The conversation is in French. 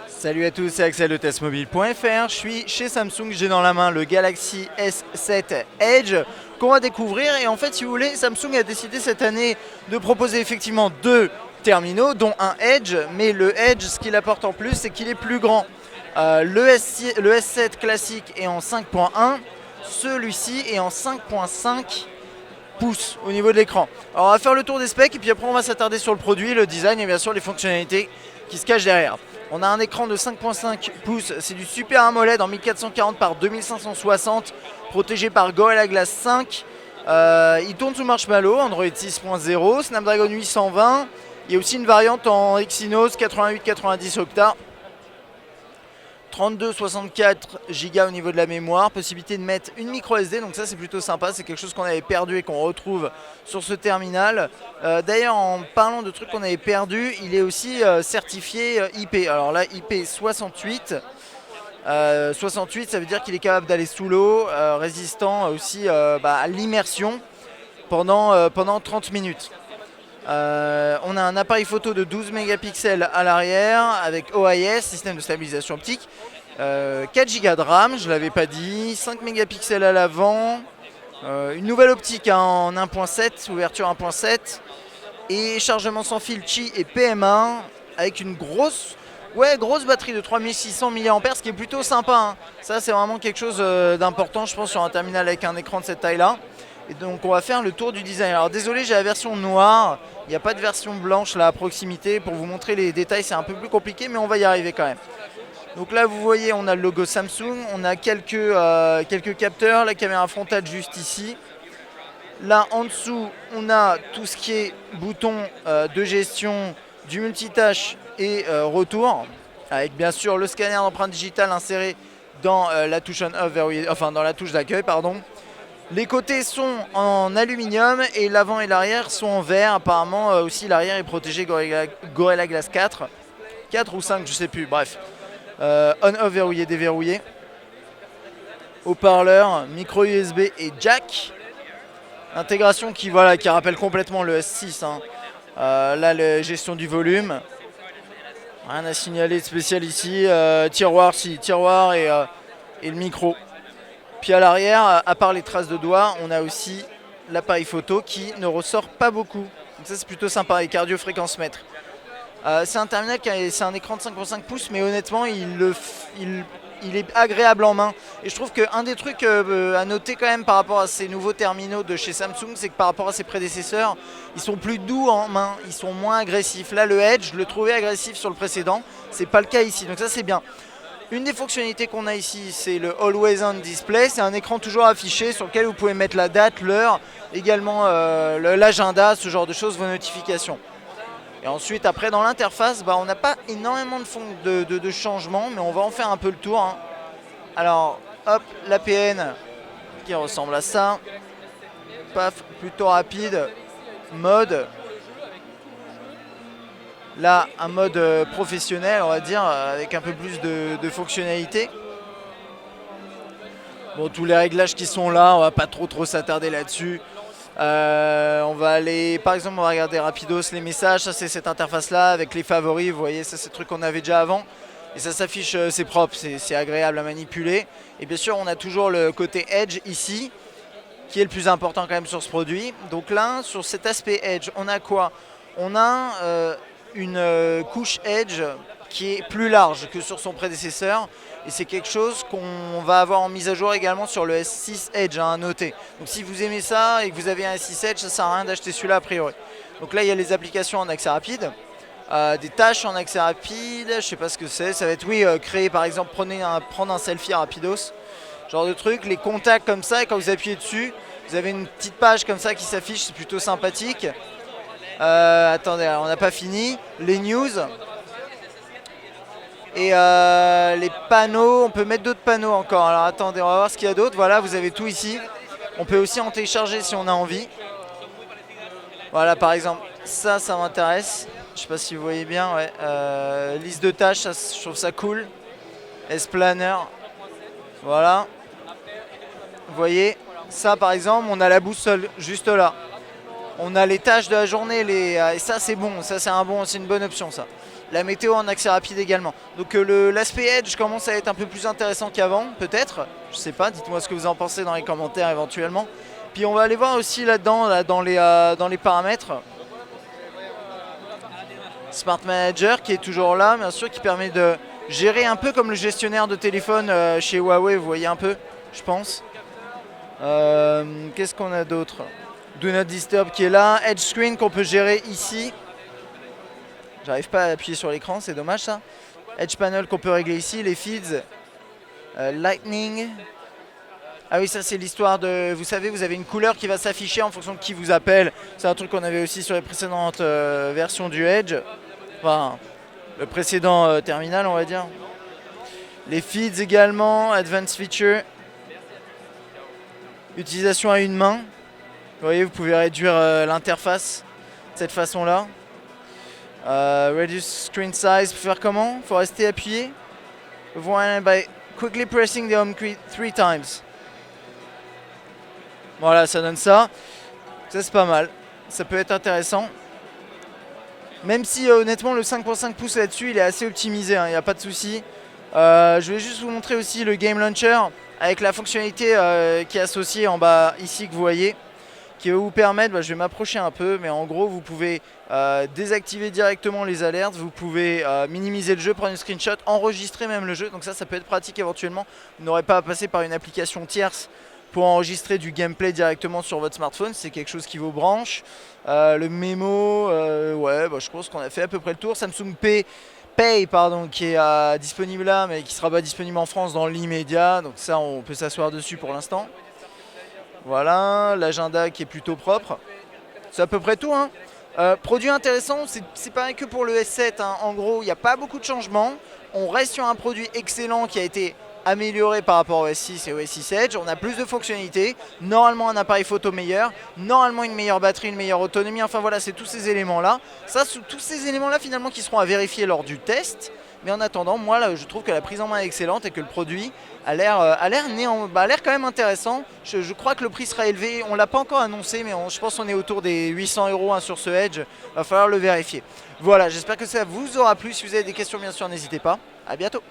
Salut à tous, c'est Axel de testmobile.fr. Je suis chez Samsung, j'ai dans la main le Galaxy S7 Edge qu'on va découvrir. Et en fait, si vous voulez, Samsung a décidé cette année de proposer effectivement deux terminaux, dont un Edge. Mais le Edge, ce qu'il apporte en plus, c'est qu'il est plus grand. Le S7 classique est en 5.1, celui-ci est en 5.5 pouces au niveau de l'écran. Alors on va faire le tour des specs et puis après on va s'attarder sur le produit, le design et bien sûr les fonctionnalités qui se cachent derrière. On a un écran de 5.5 pouces, c'est du Super AMOLED en 1440 par 2560, protégé par Gorilla Glass 5. Il tourne sous Marshmallow, Android 6.0, Snapdragon 820. Il y a aussi une variante en Exynos 88-90 octa. 32-64 Go au niveau de la mémoire, possibilité de mettre une micro SD, donc ça c'est plutôt sympa, c'est quelque chose qu'on avait perdu et qu'on retrouve sur ce terminal. D'ailleurs en parlant de trucs qu'on avait perdu, il est aussi certifié IP, alors là IP 68. 68 ça veut dire qu'il est capable d'aller sous l'eau, résistant aussi à l'immersion pendant 30 minutes. On a un appareil photo de 12 mégapixels à l'arrière avec OIS, système de stabilisation optique. 4 Go de RAM, je ne l'avais pas dit, 5 mégapixels à l'avant, une nouvelle optique en 1.7, ouverture 1.7 et chargement sans fil Qi et PM1 avec une grosse batterie de 3600 mAh, ce qui est plutôt sympa, hein. Ça c'est vraiment quelque chose d'important je pense sur un terminal avec un écran de cette taille là. Et donc on va faire le tour du design. Alors désolé, j'ai la version noire, il n'y a pas de version blanche là à proximité. Pour vous montrer les détails c'est un peu plus compliqué mais on va y arriver quand même. Donc là vous voyez on a le logo Samsung, on a quelques capteurs, la caméra frontale juste ici. Là en dessous on a tout ce qui est bouton de gestion du multitâche et retour. Avec bien sûr le scanner d'empreinte digitale inséré dans la touche on-off verrouillée, enfin dans la touche d'accueil pardon. Les côtés sont en aluminium et l'avant et l'arrière sont en verre. Apparemment aussi l'arrière est protégé Gorilla Glass 4. 4 ou 5 je sais plus, bref. On-off verrouillé, déverrouillé. Haut-parleur, micro USB et jack. Intégration qui rappelle complètement le S6. Hein. Là la gestion du volume. Rien à signaler de spécial ici. Tiroir et le micro. Puis à l'arrière, à part les traces de doigts, on a aussi l'appareil photo qui ne ressort pas beaucoup. Donc ça c'est plutôt sympa, et cardio-fréquence mètre. C'est un terminal c'est un écran de 5.5 pouces, mais honnêtement il est agréable en main. Et je trouve qu'un des trucs à noter quand même par rapport à ces nouveaux terminaux de chez Samsung, c'est que par rapport à ses prédécesseurs, ils sont plus doux en main, ils sont moins agressifs. Là le Edge, je le trouvais agressif sur le précédent, c'est pas le cas ici, donc ça c'est bien. Une des fonctionnalités qu'on a ici, c'est le Always On Display. C'est un écran toujours affiché sur lequel vous pouvez mettre la date, l'heure, également l'agenda, ce genre de choses, vos notifications. Et ensuite, après, dans l'interface, on n'a pas énormément de changements, mais on va en faire un peu le tour. Hein. Alors, hop, l'APN qui ressemble à ça. Paf, plutôt rapide. Mode. Là, un mode professionnel, on va dire, avec un peu plus de fonctionnalités. Bon, tous les réglages qui sont là, on va pas trop s'attarder là-dessus. On va aller, par exemple, on va regarder rapidos les messages. Ça, c'est cette interface-là avec les favoris. Vous voyez, ça, c'est le truc qu'on avait déjà avant. Et ça s'affiche, c'est propre, c'est agréable à manipuler. Et bien sûr, on a toujours le côté Edge ici, qui est le plus important quand même sur ce produit. Donc là, sur cet aspect Edge, on a quoi? On a une couche Edge qui est plus large que sur son prédécesseur et c'est quelque chose qu'on va avoir en mise à jour également sur le S6 Edge à noter. Donc si vous aimez ça et que vous avez un S6 Edge, ça sert à rien d'acheter celui-là a priori. Donc là il y a les applications en accès rapide, des tâches en accès rapide, je sais pas ce que c'est, ça va être créer par exemple prendre un selfie rapidos, genre de truc, les contacts comme ça et quand vous appuyez dessus, vous avez une petite page comme ça qui s'affiche, c'est plutôt sympathique. Attendez, alors on n'a pas fini. Les news. Et les panneaux, on peut mettre d'autres panneaux encore. Alors attendez, on va voir ce qu'il y a d'autre. Voilà, vous avez tout ici. On peut aussi en télécharger si on a envie. Voilà, par exemple, ça m'intéresse. Je sais pas si vous voyez bien. Ouais. Liste de tâches, je trouve ça cool. S-Planner. Voilà. Vous voyez, ça par exemple, on a la boussole juste là. On a les tâches de la journée, et ça c'est bon, ça c'est une bonne option ça. la météo en accès rapide également. Donc l'aspect Edge commence à être un peu plus intéressant qu'avant, peut-être. Je sais pas, dites-moi ce que vous en pensez dans les commentaires éventuellement. Puis on va aller voir aussi là-dedans, là, dans les paramètres. Smart Manager qui est toujours là, bien sûr, qui permet de gérer un peu comme le gestionnaire de téléphone chez Huawei, vous voyez un peu, je pense. Qu'est-ce qu'on a d'autre? Do Not Disturb qui est là, Edge Screen qu'on peut gérer ici. J'arrive pas à appuyer sur l'écran, c'est dommage ça. Edge Panel qu'on peut régler ici, les feeds. Lightning. Ah oui, ça c'est l'histoire de... Vous savez, vous avez une couleur qui va s'afficher en fonction de qui vous appelle. C'est un truc qu'on avait aussi sur les précédentes versions du Edge. Enfin, le précédent terminal, on va dire. Les feeds également, Advanced Feature. Utilisation à une main. Vous voyez, vous pouvez réduire l'interface de cette façon-là. Reduce screen size, faire comment? Il faut rester appuyé. By quickly pressing the home key 3 times. Voilà, ça donne ça. Ça c'est pas mal. Ça peut être intéressant. Même si honnêtement le 5.5 pouces là-dessus il est assez optimisé, il n'y a pas de souci. Je vais juste vous montrer aussi le Game Launcher avec la fonctionnalité qui est associée en bas ici que vous voyez, qui va vous permettre, je vais m'approcher un peu, mais en gros vous pouvez désactiver directement les alertes, vous pouvez minimiser le jeu, prendre une screenshot, enregistrer même le jeu, donc ça peut être pratique éventuellement. Vous n'aurez pas à passer par une application tierce pour enregistrer du gameplay directement sur votre smartphone, c'est quelque chose qui vous branche. Le mémo, ouais, je pense qu'on a fait à peu près le tour. Samsung Pay, qui est disponible là, mais qui sera pas disponible en France dans l'immédiat, donc ça on peut s'asseoir dessus pour l'instant. Voilà, l'agenda qui est plutôt propre. C'est à peu près tout. Produit intéressant, c'est pareil que pour le S7. En gros, il n'y a pas beaucoup de changements. On reste sur un produit excellent qui a été amélioré par rapport au S6 et au S6 Edge. On a plus de fonctionnalités, normalement un appareil photo meilleur, normalement une meilleure batterie, une meilleure autonomie, enfin voilà, c'est tous ces éléments-là. Tous ces éléments-là finalement qui seront à vérifier lors du test. Mais en attendant, moi là, je trouve que la prise en main est excellente et que le produit a l'air quand même intéressant. Je crois que le prix sera élevé, on ne l'a pas encore annoncé, mais je pense qu'on est autour des 800 € sur ce Edge. Il va falloir le vérifier. Voilà, j'espère que ça vous aura plu. Si vous avez des questions, bien sûr, n'hésitez pas. À bientôt.